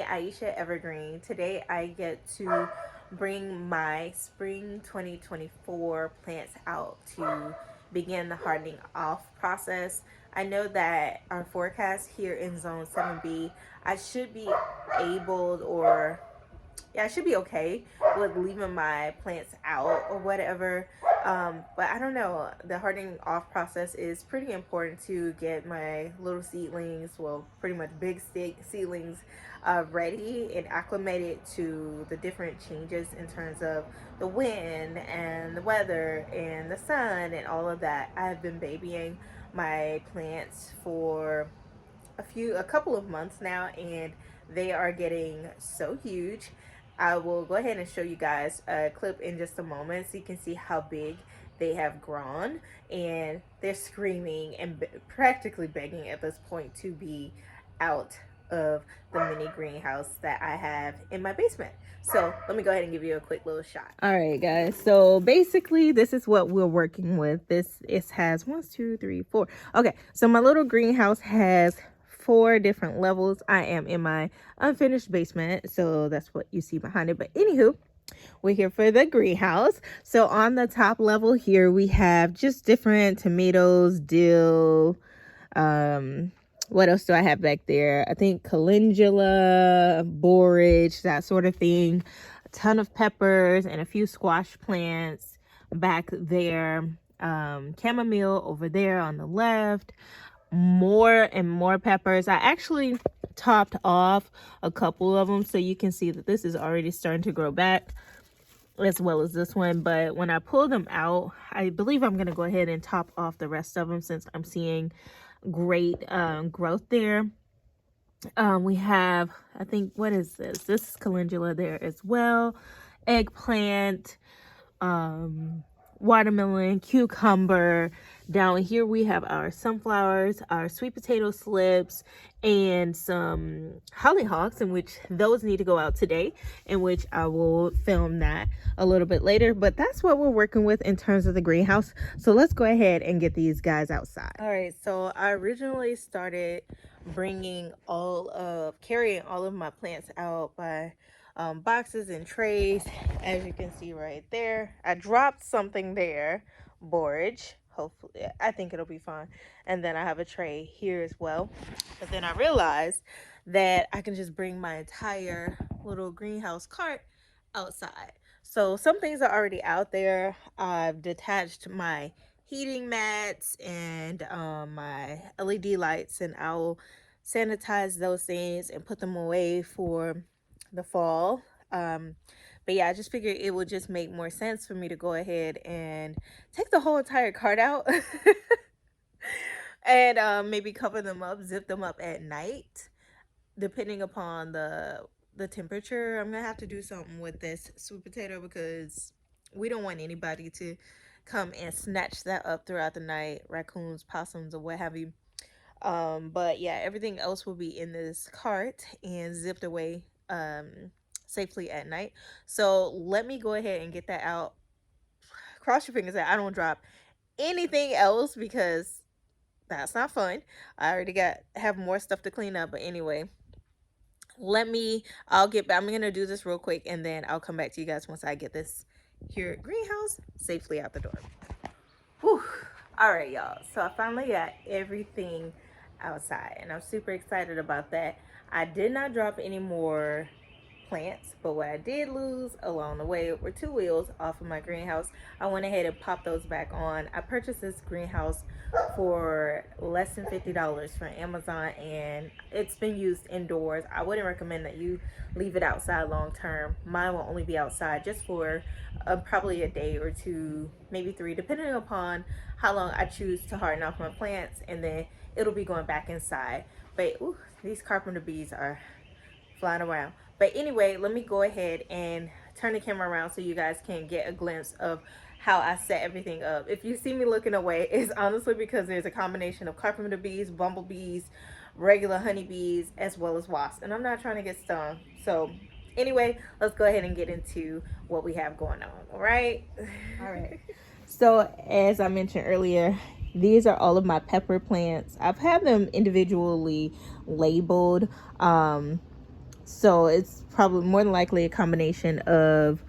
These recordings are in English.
Aisha Evergreen. Today I get to bring my spring 2024 plants out to begin the hardening off process. I know that our forecast here in zone 7B, I should be able or yeah, I should be okay with leaving my plants out or whatever. But I don't know. The hardening off process is pretty important to get my little seedlings, well, pretty much big seedlings, ready and acclimated to the different changes in terms of the wind and the weather and the sun and all of that. I've been babying my plants for a couple of months now, and they are getting so huge. I will go ahead and show you guys a clip in just a moment so you can see how big they have grown, and they're screaming and practically begging at this point to be out of the mini greenhouse that I have in my basement. So let me go ahead and give you a quick little shot. All right, guys. So basically, this is what we're working with. This it has 1, 2, 3, 4. Okay, so my little greenhouse has 4 different levels. I am in my unfinished basement, so that's what you see behind it. But anywho, we're here for the greenhouse. So on the top level here, we have just different tomatoes, dill, what else do I have back there? I think calendula, borage, that sort of thing. A ton of peppers and a few squash plants back there. Chamomile over there on the left. More and more peppers. I actually topped off a couple of them so you can see that this is already starting to grow back, as well as this one. But when I pull them out, I believe I'm going to go ahead and top off the rest of them since I'm seeing great growth there. We have, I think, what is this? This is calendula there as well. Eggplant, watermelon, cucumber. Down here we have our sunflowers, our sweet potato slips, and some hollyhocks, in which those need to go out today, in which I will film that a little bit later. But that's what we're working with in terms of the greenhouse. So let's go ahead and get these guys outside. All right, so I originally started carrying all of my plants out by boxes and trays, as you can see right there. I dropped something there, borage. Hopefully, I think it'll be fine. And then I have a tray here as well. But then I realized that I can just bring my entire little greenhouse cart outside. So some things are already out there. I've detached my heating mats and my LED lights, and I'll sanitize those things and put them away for the fall. But yeah, I just figured it would just make more sense for me to go ahead and take the whole entire cart out and maybe cover them up, zip them up at night, depending upon the temperature. I'm gonna have to do something with this sweet potato because we don't want anybody to come and snatch that up throughout the night, raccoons, possums, or what have you. But yeah, everything else will be in this cart and zipped away safely at night. So let me go ahead and get that out. Cross your fingers that I don't drop anything else because that's not fun. I already have more stuff to clean up. But anyway, I'll get back. I'm gonna do this real quick and then I'll come back to you guys once I get this here greenhouse safely out the door. Whew. All right, y'all. So I finally got everything outside and I'm super excited about that. I did not drop any more plants, but what I did lose along the way were 2 wheels off of my greenhouse. I went ahead and popped those back on. I purchased this greenhouse for less than $50 from Amazon, and it's been used indoors. I wouldn't recommend that you leave it outside long term. Mine will only be outside just for probably a day or 2, maybe 3, depending upon how long I choose to harden off my plants, and then it'll be going back inside. But ooh, these carpenter bees are flying around. But anyway, let me go ahead and turn the camera around so you guys can get a glimpse of how I set everything up. If you see me looking away, it's honestly because there's a combination of carpenter bees, bumblebees, regular honeybees, as well as wasps. And I'm not trying to get stung. So anyway, let's go ahead and get into what we have going on. All right. All right. So as I mentioned earlier, these are all of my pepper plants. I've had them individually labeled. So it's probably more than likely a combination of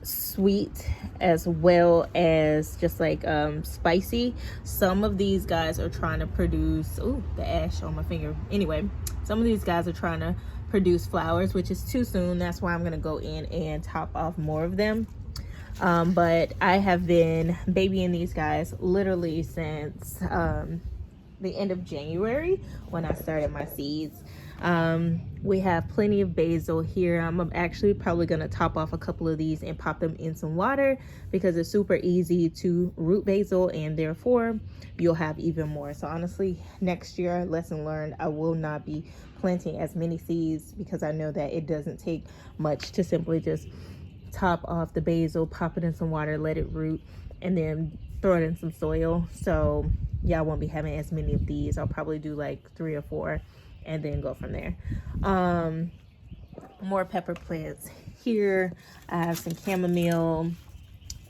sweet as well as just like spicy. Some of these guys are trying to produce, oh, the ash on my finger. Anyway, some of these guys are trying to produce flowers, which is too soon. That's why I'm gonna go in and top off more of them. But I have been babying these guys literally since the end of January when I started my seeds. We have plenty of basil here. I'm actually probably gonna top off a couple of these and pop them in some water because it's super easy to root basil, and therefore you'll have even more. So honestly, next year, lesson learned, I will not be planting as many seeds because I know that it doesn't take much to simply just top off the basil, pop it in some water, let it root, and then throw it in some soil. So yeah, I won't be having as many of these. I'll probably do like 3 or 4 and then go from there. More pepper plants here. I have some chamomile.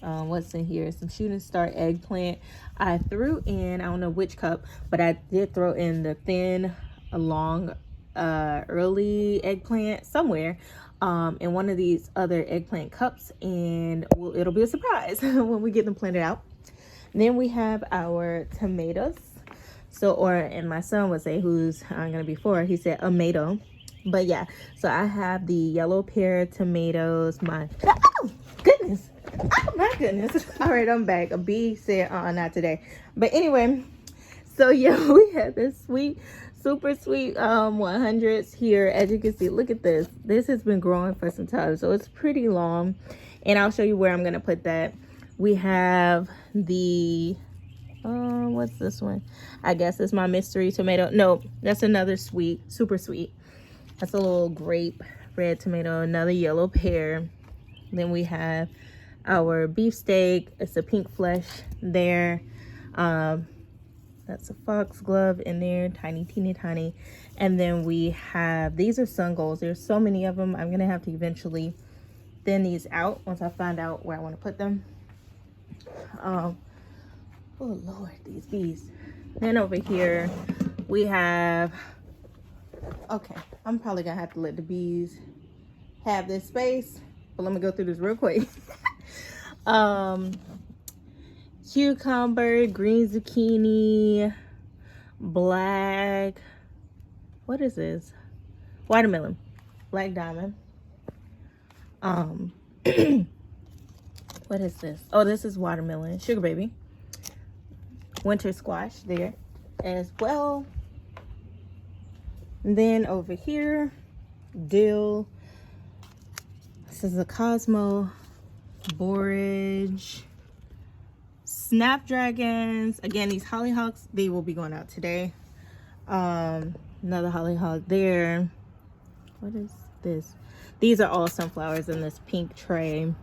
What's in here? Some shooting star eggplant. I threw in, I don't know which cup, but I did throw in the thin, long, early eggplant somewhere in one of these other eggplant cups, and it'll be a surprise when we get them planted out. Then we have our tomatoes. So, and my son would say, who's gonna be 4, he said a tomato. But yeah, so I have the yellow pear tomatoes. Oh goodness, oh my goodness. All right, I'm back. A bee said not today. But anyway, so yeah, we have this sweet, super sweet 100s here. As you can see, look at this. This has been growing for some time, so it's pretty long, and I'll show you where I'm gonna put that. We have the what's this one? I guess it's my mystery tomato. No, that's another sweet, super sweet. That's a little grape red tomato. Another yellow pear. Then we have our beefsteak. It's a pink flesh there. That's a foxglove in there, tiny, teeny tiny. And then we have, these are sun golds. There's so many of them. I'm gonna have to eventually thin these out once I find out where I want to put them. Oh Lord, these bees. Then over here we have, okay, I'm probably gonna have to let the bees have this space, but let me go through this real quick. Cucumber, green zucchini, black, what is this? Watermelon, black diamond. What is this? Oh, this is watermelon, sugar baby. Winter squash there as well. And then over here, dill. This is a Cosmo, borage, snapdragons. Again, these hollyhocks, they will be going out today. Another hollyhock there. What is this? These are all sunflowers in this pink tray.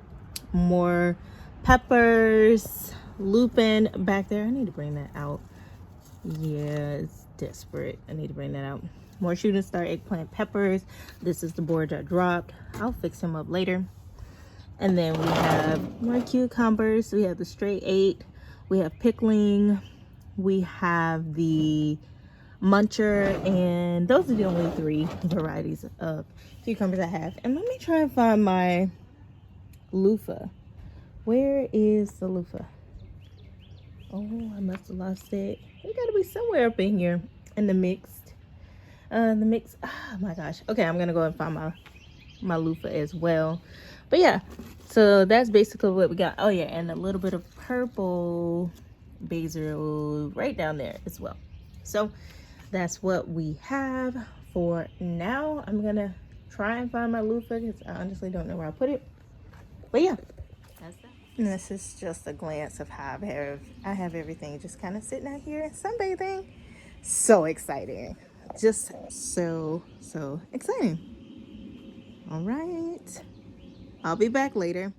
More peppers, lupin back there. I need to bring that out. Yeah, it's desperate. I need to bring that out. More shooting star eggplant peppers. This is the borage I dropped. I'll fix him up later. And then we have more cucumbers. We have the straight 8. We have pickling. We have the muncher, and those are the only 3 varieties of cucumbers I have. And let me try and find my loofah. Where is the loofah? Oh, I must have lost it. It gotta be somewhere up in here in the mix. Oh my gosh. Okay, I'm gonna go and find my loofah as well. But yeah, so that's basically what we got. Oh yeah, and a little bit of purple basil right down there as well. So that's what we have for now. I'm gonna try and find my loofah because I honestly don't know where I put it. But yeah, that's that. And this is just a glance of how I have everything just kind of sitting out here sunbathing. So exciting. Just so exciting. All right, I'll be back later.